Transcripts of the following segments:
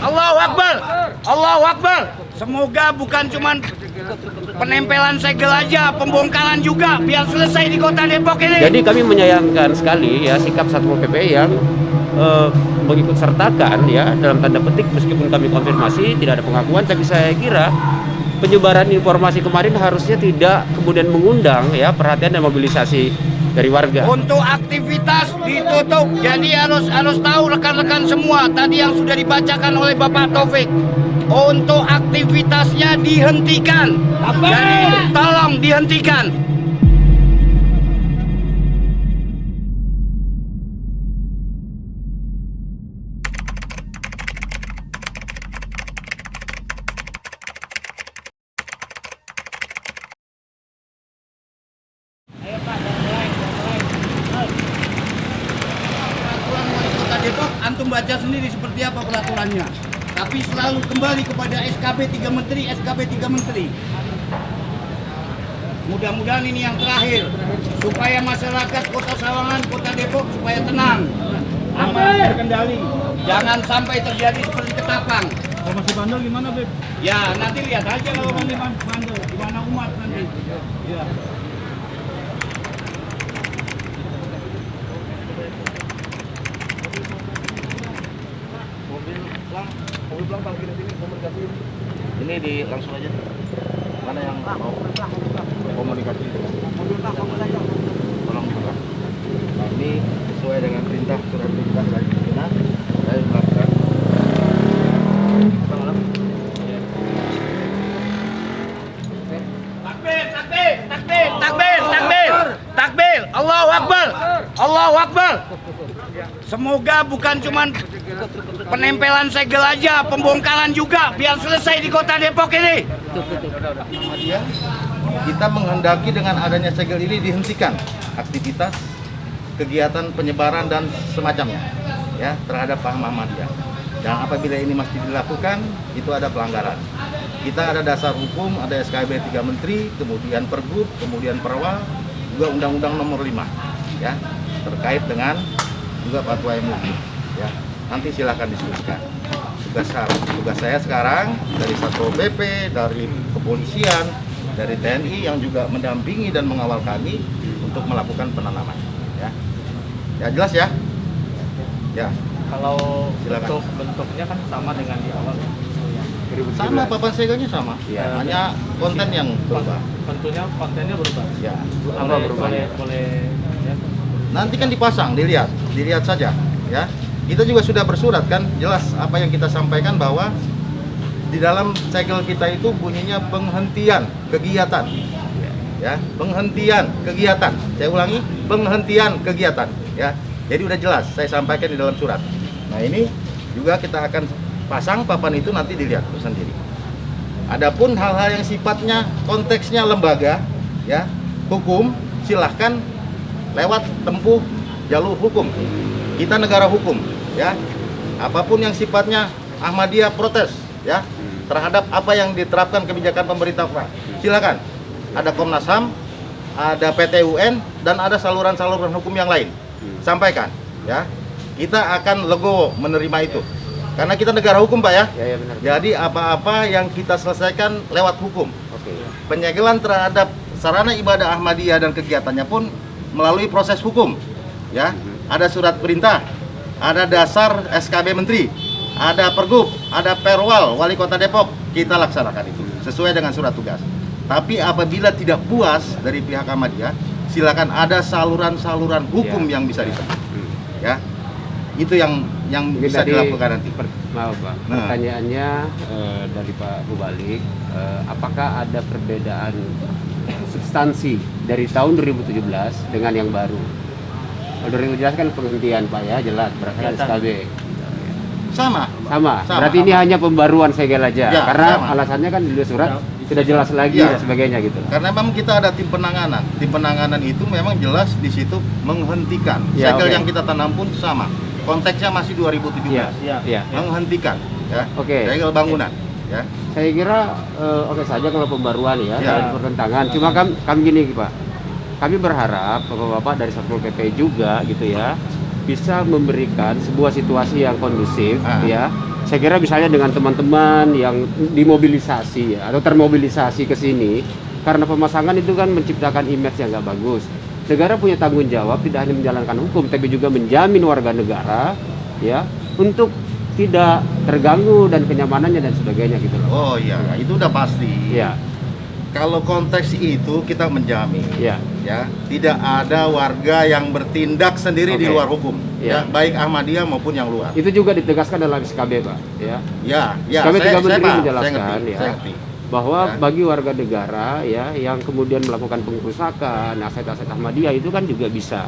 Allahu Akbar. Allahu Akbar. Semoga bukan cuma penempelan segel aja, pembongkaran juga, biar selesai di Kota Depok ini. Jadi kami menyayangkan sekali ya sikap Satpol PP yang mengikut sertakan ya dalam tanda petik, meskipun kami konfirmasi tidak ada pengakuan, tapi saya kira penyebaran informasi kemarin harusnya tidak kemudian mengundang ya perhatian dan mobilisasi dari warga. Untuk aktivitas ditutup, jadi harus tahu rekan-rekan semua tadi yang sudah dibacakan oleh Bapak Taufik. Untuk aktivitasnya dihentikan. Jadi tolong dihentikan. Peraturan Wali Kota Depok, antum baca sendiri seperti apa peraturannya. Tapi selalu kembali kepada SKB 3 Menteri, SKB 3 Menteri. Mudah-mudahan ini yang terakhir, supaya masyarakat Kota Sawangan, Kota Depok supaya tenang, aman, terkendali. Jangan sampai terjadi seperti Ketapang. Kalau masih bandel gimana, Beb? Ya, nanti lihat aja kalau nanti bandel, gimana umat nanti. Ya. Mobil pulang parkir di sini, komunikasi ini di langsung aja. Mana yang mau komunikasi? Tolong dibuka. Nah, ini sesuai dengan perintah surat perintah dari pimpinan. Saya melakukan. Takbir, takbir, takbir, takbir, takbir, takbir. Allahu Akbar, Allahu Akbar. Semoga bukan cuma penempelan segel aja, pembongkaran juga, biar selesai di Kota Depok ini. Muhammadiyah, kita menghendaki dengan adanya segel ini dihentikan aktivitas, kegiatan penyebaran dan semacamnya ya terhadap paham Muhammadiyah. Dan apabila ini masih dilakukan, itu ada pelanggaran. Kita ada dasar hukum, ada SKB 3 Menteri, kemudian Pergub, kemudian Perwal, juga Undang-Undang Nomor 5 ya terkait dengan juga fatwa MUI ya. Nanti silakan diskusikan. Tugas saya sekarang dari Satpol PP, dari kepolisian, dari TNI yang juga mendampingi dan mengawal kami untuk melakukan penanaman ya. Ya jelas ya? Ya. Kalau Silakan. bentuknya kan sama dengan di awal. Sama papan segelnya sama. Ya. Hanya konten yang berubah. Tentunya kontennya berubah. Ya. Apa berubahnya? Boleh ya. Nanti kan dipasang, dilihat saja ya. Kita juga sudah bersurat kan, jelas apa yang kita sampaikan bahwa di dalam segel kita itu bunyinya penghentian kegiatan. Ya, penghentian kegiatan. Saya ulangi, penghentian kegiatan ya. Jadi udah jelas saya sampaikan di dalam surat. Nah, ini juga kita akan pasang papan itu, nanti dilihat sendiri. Adapun hal-hal yang sifatnya konteksnya lembaga ya, hukum, silahkan lewat tempuh jalur hukum. Kita negara hukum ya. Apapun yang sifatnya Ahmadiyah protes ya terhadap apa yang diterapkan kebijakan pemerintah, silakan. Ada Komnas HAM, ada PT UN, dan ada saluran-saluran hukum yang lain. Sampaikan ya. Kita akan legowo menerima itu. Karena kita negara hukum, Pak ya. Ya benar. Jadi apa-apa yang kita selesaikan lewat hukum. Oke. Penyegelan terhadap sarana ibadah Ahmadiyah dan kegiatannya pun melalui proses hukum ya. Ada surat perintah, ada dasar SKB Menteri, ada Pergub, ada Perwal Wali Kota Depok, kita laksanakan itu sesuai dengan surat tugas. Tapi apabila tidak puas dari pihak Ahmadiyah, silakan ada saluran-saluran hukum yang bisa ditempuh ya. Itu yang bisa dilakukan nanti. Maaf Pak, Nah. pertanyaannya dari Pak Mubalik, apakah ada perbedaan substansi dari tahun 2017 dengan yang baru? Kalau 2017 kan penghentian Pak ya, jelas berdasarkan SKB. Sama. Berarti ini hanya pembaruan segel aja, Ya, karena sama. alasannya kan di surat sudah jelas lagi Ya. dan sebagainya gitu. Karena memang kita ada tim penanganan. Tim penanganan itu memang jelas di situ menghentikan. Ya, Segel oke. yang kita tanam pun sama. Konteksnya masih 2017. Iya. Menghentikan ya. Oke. Segel bangunan ya. Saya kira oke saja kalau pembaruan ya, Ya. ada pertentangan. Cuma kami gini Pak, kami berharap bapak-bapak dari Satpol PP juga gitu ya bisa memberikan sebuah situasi yang kondusif ya Saya kira misalnya dengan teman-teman yang dimobilisasi ya, atau termobilisasi ke sini, karena pemasangan itu kan menciptakan image yang nggak bagus. Negara punya tanggung jawab tidak hanya menjalankan hukum, tapi juga menjamin warga negara ya untuk tidak terganggu dan kenyamanannya dan sebagainya gitu loh. Oh iya, itu udah pasti. Ya, Kalau konteks itu kita menjamin, ya, ya tidak ada warga yang bertindak sendiri di Oke. luar hukum, Ya. ya baik Ahmadiyah maupun yang luar. itu juga ditegaskan dalam SKB, Pak. Ya, Ya, SKB 3 Menteri paham, menjelaskan ngerti, ya saya ngerti. bahwa Ya. bagi warga negara ya yang kemudian melakukan pengrusakan aset-aset Ahmadiyah itu kan juga bisa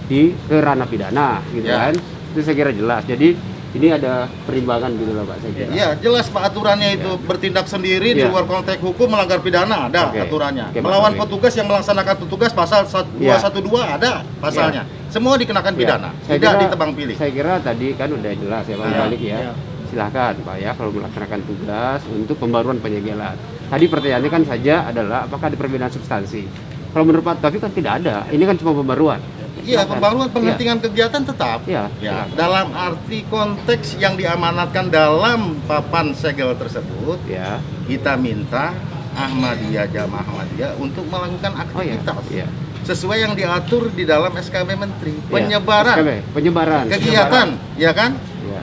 ke ranah pidana, gitu Ya. kan? Itu saya kira jelas. Jadi ini ada perimbangan gitu loh, Pak, saya kira. Ya jelas Pak aturannya itu bertindak sendiri di Ya. luar konteks hukum melanggar pidana ada Oke. aturannya. Oke, Pak Melawan Taufik. petugas yang melaksanakan tugas pasal Ya. 212 ada pasalnya. Semua dikenakan pidana, Saya tidak kira- ditebang pilih. Saya kira tadi kan udah jelas ya Pak Ya. Balik ya. Silahkan Pak ya kalau melaksanakan tugas untuk pembaruan penyegelan. Tadi pertanyaannya kan saja adalah apakah ada perbedaan substansi. Kalau menurut Pak Taufik kan tidak ada. Ini kan cuma pembaruan. Iya, Silahkan. pembaruan penghentian kegiatan tetap. Ya, Ya, silakan. dalam arti konteks yang diamanatkan dalam papan segel tersebut, Ya. kita minta Ahmadiyah, Jamaah Ahmadiyah untuk melakukan Oh ya. aktivitas Ya. sesuai yang diatur di dalam SKB Menteri. Ya. Penyebaran SKB, penyebaran. kegiatan, ya kan? Ya.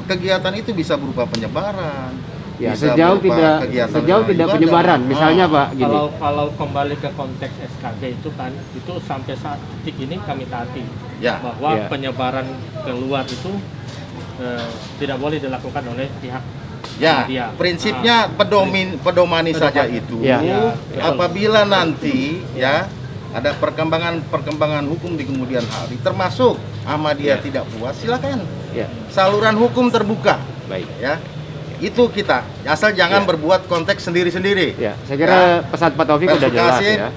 Kegiatan itu bisa berupa penyebaran. Ya, bisa sejauh berupa tidak kegiatan sejauh tidak ibadah. penyebaran, misalnya Ah. Pak gini. Kalau kembali ke konteks SKB itu kan itu sampai saat titik ini kami taati Ya. bahwa Ya. penyebaran keluar itu tidak boleh dilakukan oleh pihak Ya, Ahmadiyah. prinsipnya pedomani saja itu. Ya. Ya, Apabila nanti ya ada perkembangan hukum di kemudian hari, termasuk Ahmadiyah Ya. tidak puas, silakan. Ya, Saluran hukum terbuka, baik. ya. Itu kita. Asal jangan Ya. berbuat konteks sendiri-sendiri. Ya, saya kira pesan Pak Taufik udah jelas Persuasif, ya.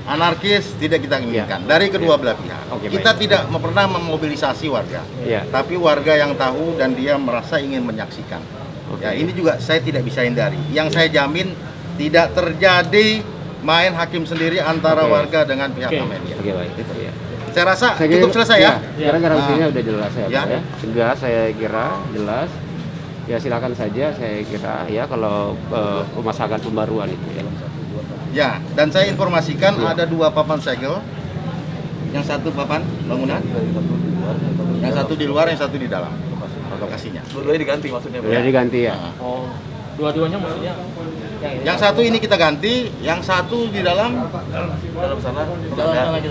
Anarkis tidak kita inginkan dari kedua belah pihak. Oke, Kita baik. tidak pernah memobilisasi warga. Ya. Tapi warga yang tahu dan dia merasa ingin menyaksikan. Oke. Ya, ini juga saya tidak bisa hindari. Yang saya jamin tidak terjadi main hakim sendiri antara Oke. warga dengan pihak Oke. Ahmadiyah. Oke, baik. Gitu. Ya. Saya rasa Saya kira- cukup selesai ya. Kira garansinya udah jelas ya, Ya. Pak ya. Tegas saya kira jelas. Ya silakan saja saya kira ya kalau pemasangan pembaruan itu ya. Ya, dan saya informasikan Ya. ada 2 papan segel. Yang satu papan bangunan, yang satu di luar, yang satu di dalam. Lokasinya. Dua-duanya diganti maksudnya. Udah diganti ya. Oh, dua-duanya maksudnya yang ini. Yang satu ini kita ganti, yang satu di dalam. Dalam sana.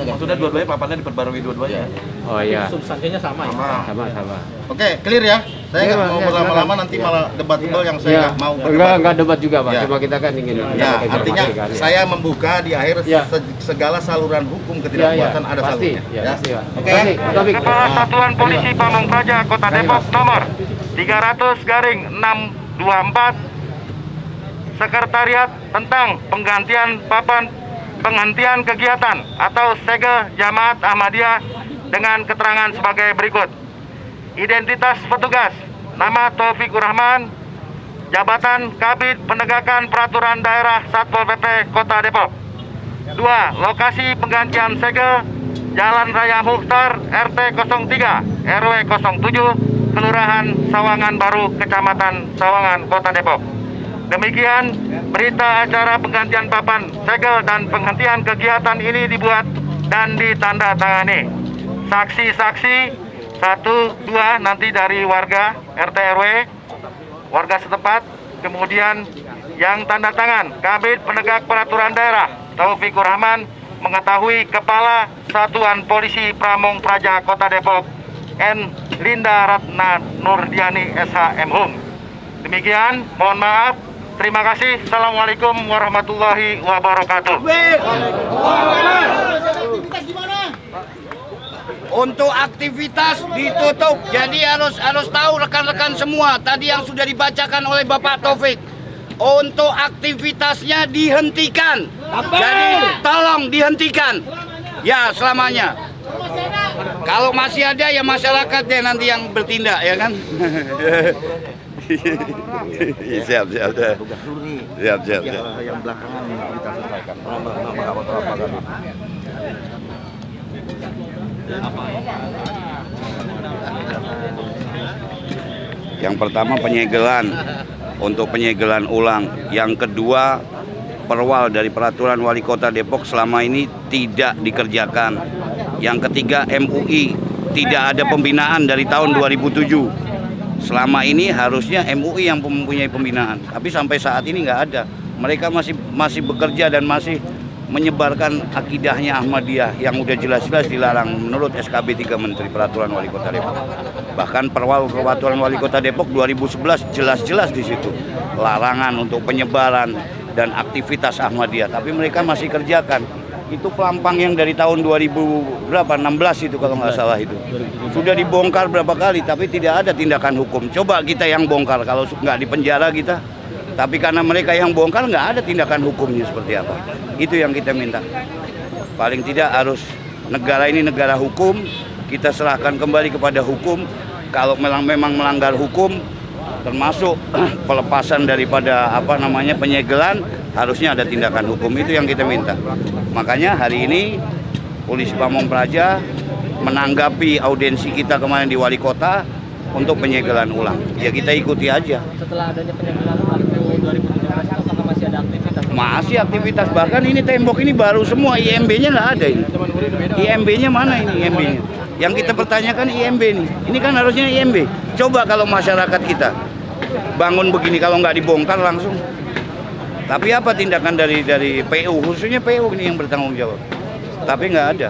Maksudnya dua-duanya papannya diperbarui dua-duanya. Oh iya. Substansinya sama ya. Sama-sama. Oke, clear ya. Saya Iya, nggak Pak. mau Ya, berlama-lama silakan. nanti Ya. malah debatable yang saya Ya, nggak mau enggak debat juga Pak. Ya. Cuma kita kan ingin Ya, mendapatkan artinya informasi kan, ya. saya membuka di akhir Ya. segala saluran hukum Ya, ya, ketidakpuasan ada pasti. salurnya. Ya, pasti, Pak. Oke. Pasti, Pak Taufik. Kepala Satuan Polisi Pamong Praja Kota Baik, Depok Pak. nomor 300/624 Sekretariat tentang penghentian kegiatan atau segel Jamaat Ahmadiyah dengan keterangan sebagai berikut. Identitas petugas: nama Taufikur Rahman, jabatan Kabid Penegakan Peraturan Daerah Satpol PP Kota Depok. 2. Lokasi penggantian segel Jalan Raya Mukhtar RT 03 RW 07 Kelurahan Sawangan Baru Kecamatan Sawangan Kota Depok. Demikian berita acara penggantian papan segel dan penghentian kegiatan ini dibuat dan ditandatangani. Saksi-saksi 1, 2 nanti dari warga RT RW, warga setempat, kemudian yang tanda tangan Kabid Penegak Peraturan Daerah Taufikur Rahman mengetahui Kepala Satuan Polisi Pamong Praja Kota Depok N. Linda Ratna Nurdiani SH MHum. Demikian, mohon maaf. Terima kasih. Assalamualaikum warahmatullahi wabarakatuh. Untuk aktivitas ditutup. Jadi harus tahu rekan-rekan semua tadi yang sudah dibacakan oleh Bapak Taufik. Untuk aktivitasnya dihentikan. Jadi tolong dihentikan. Ya, selamanya. Kalau masih ada ya masyarakat deh nanti yang bertindak ya kan. siap. Yang belakangan kita selesaikan. Yang pertama penyegelan, untuk penyegelan ulang. Yang kedua, perwal dari peraturan wali kota Depok selama ini tidak dikerjakan. Yang ketiga, MUI tidak ada pembinaan dari tahun 2007. Selama ini harusnya MUI yang mempunyai pembinaan, tapi sampai saat ini nggak ada. Mereka masih bekerja dan masih menyebarkan akidahnya Ahmadiyah yang udah jelas-jelas dilarang menurut SKB 3 Menteri Peraturan Wali Kota Depok. Bahkan peraturan Wali Kota Depok 2011 jelas-jelas di situ larangan untuk penyebaran dan aktivitas Ahmadiyah, tapi mereka masih kerjakan. Itu pelampang yang dari tahun 2016 itu kalau nggak salah itu sudah dibongkar berapa kali, tapi tidak ada tindakan hukum. Coba kita yang bongkar, kalau nggak dipenjara kita. Tapi karena mereka yang bongkar nggak ada tindakan hukumnya seperti apa. Itu yang kita minta. Paling tidak harus negara ini negara hukum, kita serahkan kembali kepada hukum. Kalau memang melanggar hukum, termasuk pelepasan daripada penyegelan, harusnya ada tindakan hukum. Itu yang kita minta. Makanya hari ini Polisi Pamong Praja menanggapi audiensi kita kemarin di Wali Kota untuk penyegelan ulang. Ya kita ikuti aja. Setelah adanya penyegelan ulang itu 2017 apakah masih ada aktivitas? Masih aktivitas, bahkan ini tembok ini baru semua, IMB-nya nggak ada ini. IMB-nya mana ini IMB-nya? Yang kita pertanyakan IMB nih. Ini kan harusnya IMB. Coba kalau masyarakat kita bangun begini, kalau nggak dibongkar langsung. Tapi apa tindakan dari PU, khususnya PU ini yang bertanggung jawab. Tapi nggak ada.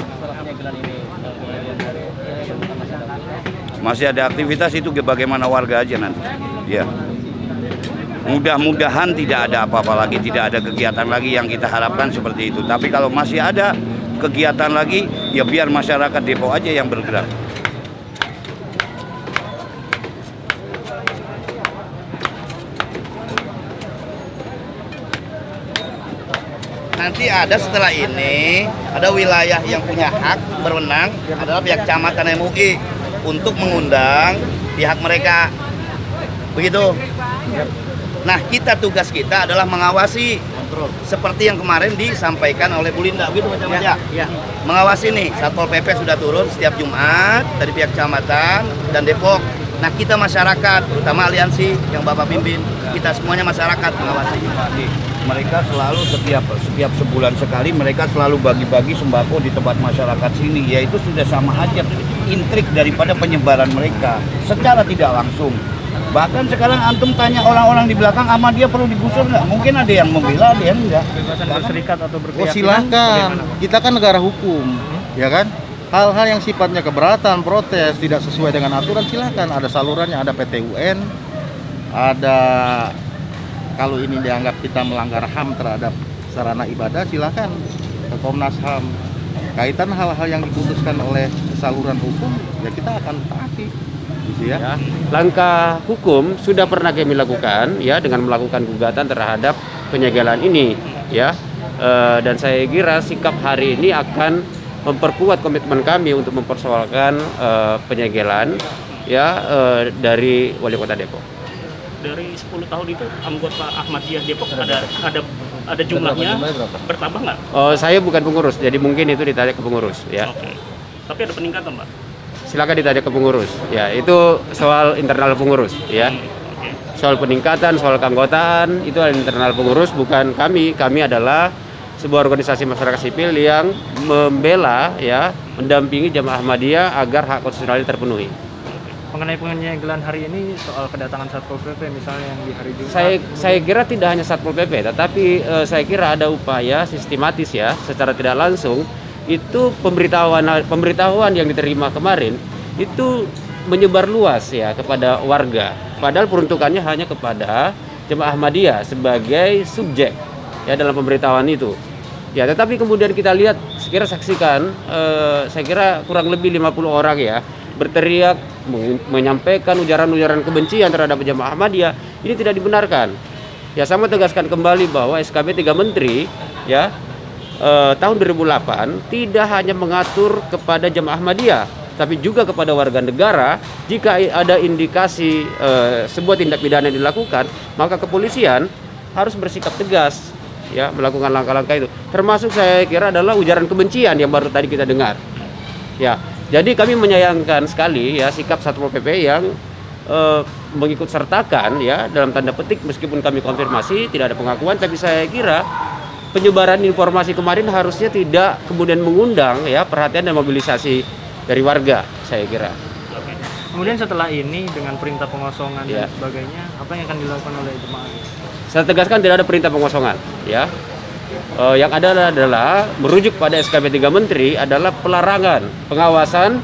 Masih ada aktivitas itu bagaimana warga aja nanti. Ya. Mudah-mudahan tidak ada apa-apa lagi, tidak ada kegiatan lagi yang kita harapkan seperti itu. Tapi kalau masih ada kegiatan lagi, ya biar masyarakat Depok aja yang bergerak. Nanti ada setelah ini, ada wilayah yang punya hak berwenang adalah pihak kecamatan MUI untuk mengundang pihak mereka. Begitu. Nah, tugas kita adalah mengawasi seperti yang kemarin disampaikan oleh Bu Linda, begitu Pak ya? Ya. Mengawasi nih, Satpol PP sudah turun setiap Jumat dari pihak kecamatan dan Depok. Nah, kita masyarakat, terutama aliansi yang Bapak pimpin, kita semuanya masyarakat mengawasi. Mereka selalu setiap sebulan sekali mereka selalu bagi-bagi sembako di tempat masyarakat sini. Ya itu sudah sama aja intrik daripada penyebaran mereka secara tidak langsung. Bahkan sekarang antum tanya orang-orang di belakang, Ahmadiyah perlu digusur nggak? Mungkin ada yang membela, ada yang enggak. Kebebasan berserikat atau berkeyakinan. Oh silakan, kita kan negara hukum, ya kan? Hal-hal yang sifatnya keberatan, protes, tidak sesuai dengan aturan silakan. Ada salurannya, ada PT-UN, ada kalau ini dianggap kita melanggar HAM terhadap sarana ibadah, silakan ke Komnas HAM. Kaitan hal-hal yang diputuskan oleh saluran hukum, ya kita akan taati. Gitu ya. Langkah hukum sudah pernah kami lakukan ya dengan melakukan gugatan terhadap penyegelan ini ya. Dan saya kira sikap hari ini akan memperkuat komitmen kami untuk mempersoalkan penyegelan ya dari Wali Kota Depok. Dari 10 tahun itu anggota Ahmadiyah Depok ada jumlahnya bertambah nggak? Saya bukan pengurus, jadi mungkin itu ditanya ke pengurus ya. Oke. Tapi ada peningkatan, Pak? Silakan ditanya ke pengurus ya, itu soal internal pengurus ya. Soal peningkatan, soal keanggotaan itu adalah internal pengurus, bukan kami. Kami adalah sebuah organisasi masyarakat sipil yang membela ya, mendampingi jamaah Ahmadiyah agar hak konstitusionalnya terpenuhi. Mengenai penyegelan hari ini soal kedatangan Satpol PP misalnya yang di hari Jumat. Saya kira tidak hanya Satpol PP, tetapi saya kira ada upaya sistematis ya, secara tidak langsung itu pemberitahuan yang diterima kemarin itu menyebar luas ya kepada warga. Padahal peruntukannya hanya kepada jemaah Ahmadiyah sebagai subjek ya dalam pemberitahuan itu. Ya, tetapi kemudian kita lihat, saksikan, saya kira kurang lebih 50 orang ya berteriak menyampaikan ujaran-ujaran kebencian terhadap jemaah Ahmadiyah. Ini tidak dibenarkan. Ya, saya mau tegaskan kembali bahwa SKB 3 Menteri ya tahun 2008 tidak hanya mengatur kepada jemaah Ahmadiyah, tapi juga kepada warga negara. Jika ada indikasi sebuah tindak pidana yang dilakukan, maka kepolisian harus bersikap tegas ya melakukan langkah-langkah itu. Termasuk saya kira adalah ujaran kebencian yang baru tadi kita dengar. Ya, jadi kami menyayangkan sekali ya sikap Satpol PP yang mengikut sertakan ya dalam tanda petik, meskipun kami konfirmasi tidak ada pengakuan, tapi saya kira penyebaran informasi kemarin harusnya tidak kemudian mengundang ya perhatian dan mobilisasi dari warga, saya kira. Oke. Kemudian setelah ini dengan perintah pengosongan Ya. dan sebagainya, apa yang akan dilakukan oleh jemaah? Saya tegaskan tidak ada perintah pengosongan ya. Yang ada adalah merujuk pada SKP 3 Menteri adalah pelarangan pengawasan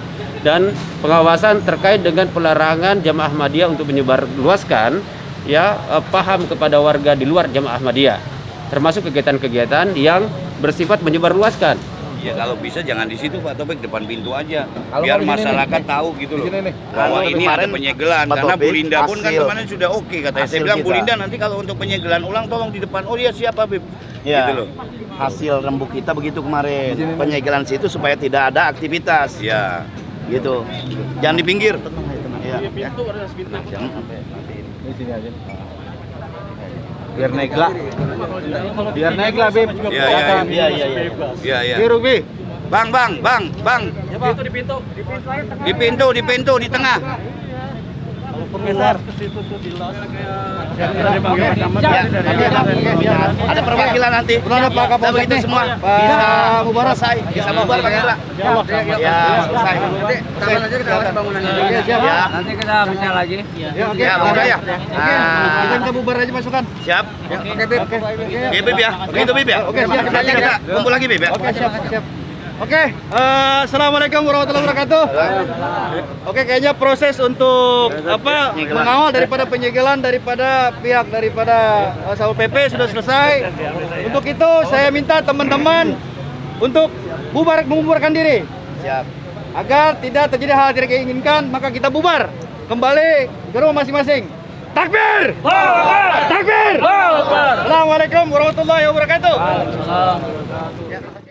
terkait dengan pelarangan jamaah Ahmadiyah untuk menyebarluaskan ya paham kepada warga di luar jamaah Ahmadiyah, termasuk kegiatan-kegiatan yang bersifat menyebarluaskan. Ya kalau bisa jangan di situ Pak Taufik, depan pintu aja. Biar masyarakat tahu gitu loh. Bahwa Kalau ini kemarin, ada penyegelan. Pak Karena Taufik, Bu Linda pun kan hasil- kemarin sudah oke katanya. Saya hasil bilang Bu kita. Linda nanti kalau untuk penyegelan ulang tolong di depan. Oh iya siapa Bib? Ya, Gitu loh. hasil rembuk kita begitu kemarin. Penyegelan situ supaya tidak ada aktivitas. Ya. Gitu. Jangan di pinggir. Ya. Biar naik lah. Biar naik lah, Bib. Iya iya iya. Iya, iya, iya. Iya iya. Biru, Bib. Bang. Di pintu di tengah. Ada perwakilan nanti. Benar, Pak Kapolsek Kita begitu nih. semua. Pak Bisa Mubarak. selesai. Bisa bubar Pak Hendra. Ya, selesai. Ya. Nanti kita bincang lagi. Ya, oke. Ya, udah ya. Kita minta bubar aja pasukan. Siap. Oke, Bib. Ya, Bib ya. Begitu Bib ya. Oke, siap. Nanti kita kumpul lagi Bib ya. Oke, siap. Oke, assalamualaikum warahmatullahi wabarakatuh. Oke, kayaknya proses untuk mengawal daripada penyegelan daripada pihak daripada Satpol PP sudah selesai. Untuk itu saya minta teman-teman untuk membubarkan diri. Siap. Agar tidak terjadi hal yang tidak diinginkan, maka kita bubar kembali ke rumah masing-masing. Takbir! Takbir! Assalamualaikum warahmatullahi wabarakatuh.